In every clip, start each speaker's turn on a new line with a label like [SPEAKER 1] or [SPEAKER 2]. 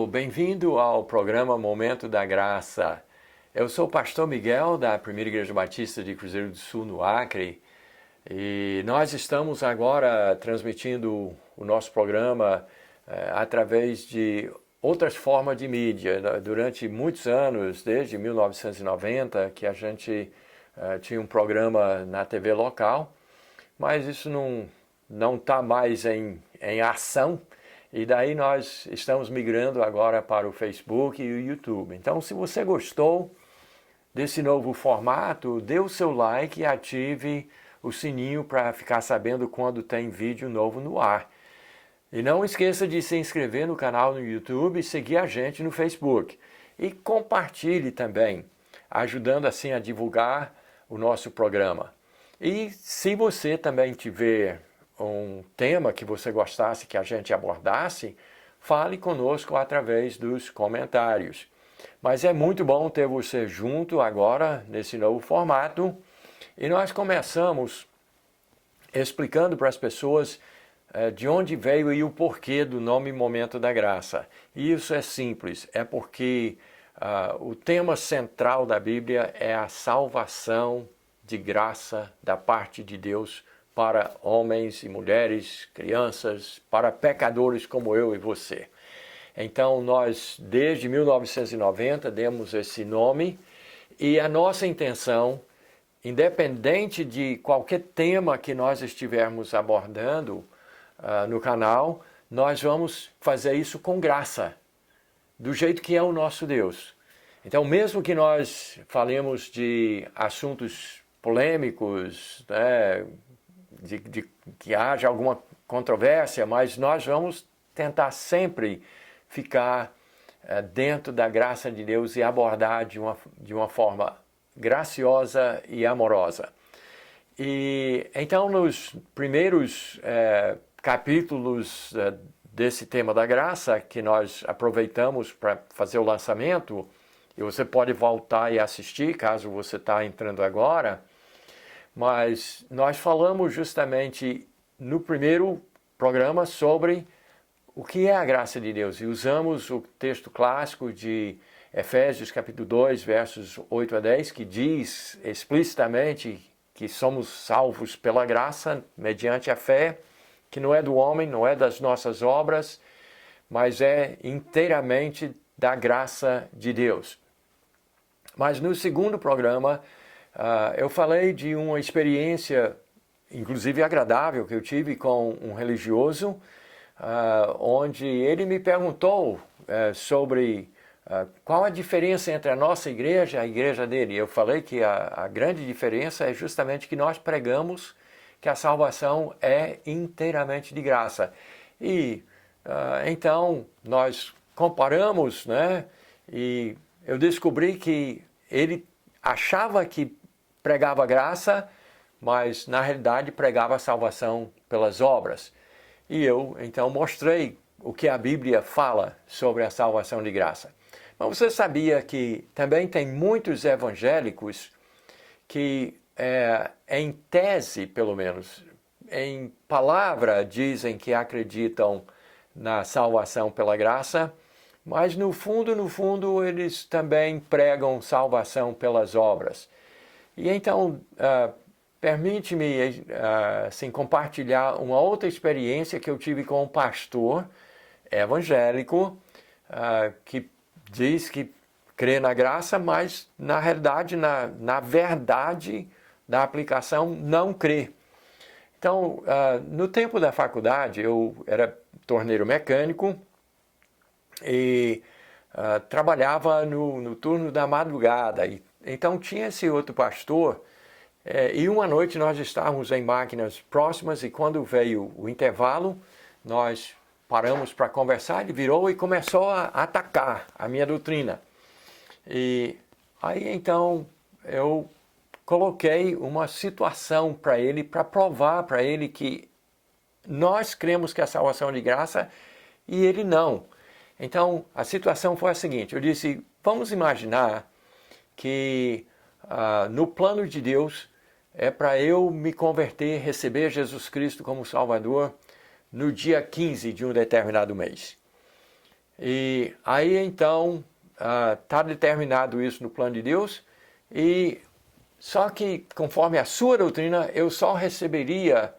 [SPEAKER 1] bem-vindo ao programa Momento da Graça. Eu sou o pastor Miguel da Primeira Igreja Batista de Cruzeiro do Sul, no Acre, e nós estamos agora transmitindo o nosso programa através de outras formas de mídia. Durante muitos anos, desde 1990, que a gente tinha um programa na TV local, mas isso não está mais em ação. E daí nós estamos migrando agora para o Facebook e o YouTube. Então, se você gostou desse novo formato, dê o seu like e ative o sininho para ficar sabendo quando tem vídeo novo no ar. E não esqueça de se inscrever no canal no YouTube e seguir a gente no Facebook. E compartilhe também, ajudando assim a divulgar o nosso programa. E se você também tiver um tema que você gostasse que a gente abordasse, fale conosco através dos comentários. Mas é muito bom ter você junto agora nesse novo formato. E nós começamos explicando para as pessoas de onde veio e o porquê do nome Momento da Graça. E isso é simples, é porque o tema central da Bíblia é a salvação de graça da parte de Deus para homens e mulheres, crianças, para pecadores como eu e você. Então nós, desde 1990, demos esse nome e a nossa intenção, independente de qualquer tema que nós estivermos abordando no canal, nós vamos fazer isso com graça, do jeito que é o nosso Deus. Então, mesmo que nós falemos de assuntos polêmicos, né, de que haja alguma controvérsia, mas nós vamos tentar sempre ficar dentro da graça de Deus e abordar de uma forma graciosa e amorosa. E então, nos primeiros capítulos desse tema da graça, que nós aproveitamos para fazer o lançamento, e você pode voltar e assistir, caso você está entrando agora, mas nós falamos justamente no primeiro programa sobre o que é a graça de Deus. E usamos o texto clássico de Efésios capítulo 2, versos 8 a 10, que diz explicitamente que somos salvos pela graça, mediante a fé, que não é do homem, não é das nossas obras, mas é inteiramente da graça de Deus. Mas no segundo programa, eu falei de uma experiência, inclusive agradável, que eu tive com um religioso, onde ele me perguntou sobre qual a diferença entre a nossa igreja e a igreja dele. Eu falei que a grande diferença é justamente que nós pregamos que a salvação é inteiramente de graça. E então nós comparamos, né? E eu descobri que ele achava que pregava graça, mas na realidade pregava a salvação pelas obras. E eu então mostrei o que a Bíblia fala sobre a salvação de graça. Mas você sabia que também tem muitos evangélicos que, em tese pelo menos, em palavra dizem que acreditam na salvação pela graça, mas no fundo eles também pregam salvação pelas obras. E então, permite-me assim, compartilhar uma outra experiência que eu tive com um pastor evangélico que diz que crê na graça, mas na realidade, na verdade da aplicação, não crê. Então, no tempo da faculdade, eu era torneiro mecânico e trabalhava no turno da madrugada. Então tinha esse outro pastor e uma noite nós estávamos em máquinas próximas e quando veio o intervalo, nós paramos para conversar, ele virou e começou a atacar a minha doutrina. E aí então eu coloquei uma situação para ele, para provar para ele que nós cremos que a salvação é de graça e ele não. Então a situação foi a seguinte, eu disse, vamos imaginar que no plano de Deus é para eu me converter, receber Jesus Cristo como Salvador no dia 15 de um determinado mês. E aí então está determinado isso no plano de Deus, e só que conforme a sua doutrina eu só receberia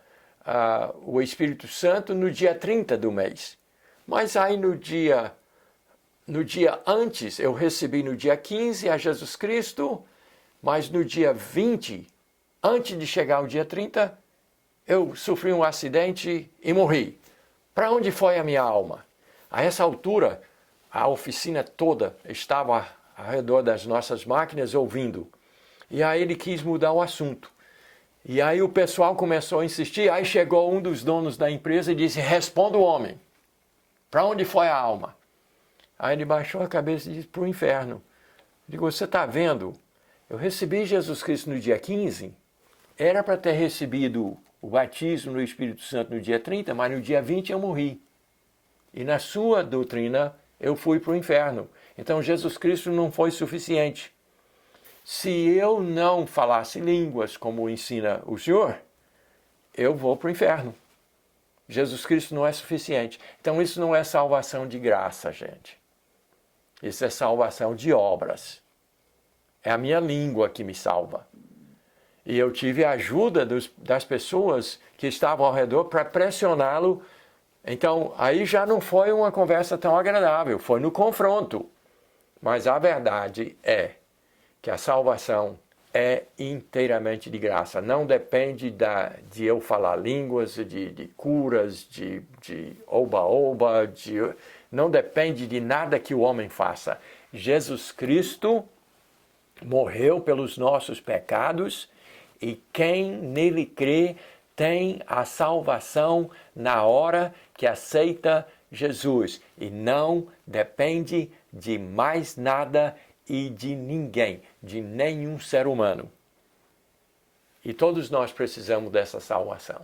[SPEAKER 1] o Espírito Santo no dia 30 do mês. Mas aí no dia antes eu recebi no dia 15 a Jesus Cristo, mas no dia 20, antes de chegar ao dia 30, eu sofri um acidente e morri. Para onde foi a minha alma? A essa altura, a oficina toda estava ao redor das nossas máquinas ouvindo. E aí ele quis mudar o assunto. E aí o pessoal começou a insistir. Aí chegou um dos donos da empresa e disse: responda o homem. Para onde foi a alma? Aí ele baixou a cabeça e disse: para o inferno. Eu digo: você está vendo? Eu recebi Jesus Cristo no dia 15. Era para ter recebido o batismo no Espírito Santo no dia 30, mas no dia 20 eu morri. E na sua doutrina eu fui para o inferno. Então Jesus Cristo não foi suficiente. Se eu não falasse línguas como ensina o Senhor, eu vou para o inferno. Jesus Cristo não é suficiente. Então isso não é salvação de graça, gente. Isso é salvação de obras. É a minha língua que me salva. E eu tive a ajuda das pessoas que estavam ao redor para pressioná-lo. Então, aí já não foi uma conversa tão agradável, foi no confronto. Mas a verdade é que a salvação é inteiramente de graça. Não depende de eu falar línguas, de curas, de oba-oba, não depende de nada que o homem faça. Jesus Cristo morreu pelos nossos pecados e quem nele crê tem a salvação na hora que aceita Jesus. E não depende de mais nada e de ninguém, de nenhum ser humano. E todos nós precisamos dessa salvação.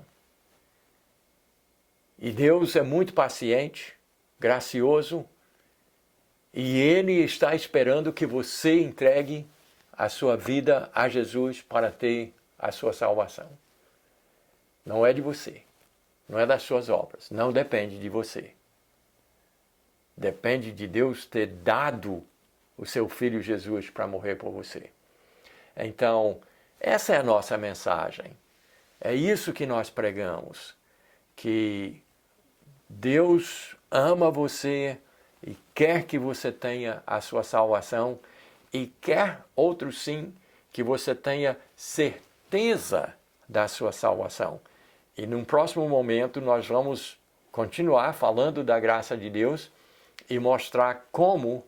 [SPEAKER 1] E Deus é muito paciente, gracioso, e Ele está esperando que você entregue a sua vida a Jesus para ter a sua salvação. Não é de você, não é das suas obras, não depende de você. Depende de Deus ter dado o seu Filho Jesus para morrer por você. Então, essa é a nossa mensagem. É isso que nós pregamos, que Deus ama você e quer que você tenha a sua salvação e quer, outro sim, que você tenha certeza da sua salvação. E num próximo momento nós vamos continuar falando da graça de Deus e mostrar como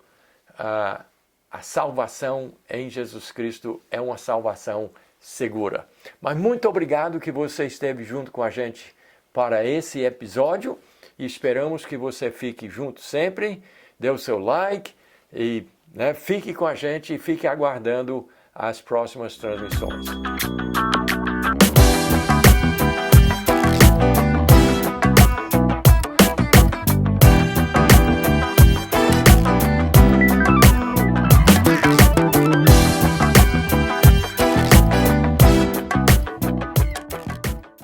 [SPEAKER 1] a salvação em Jesus Cristo é uma salvação segura. Mas muito obrigado que você esteve junto com a gente para esse episódio e esperamos que você fique junto sempre, dê o seu like e fique com a gente e fique aguardando as próximas transmissões.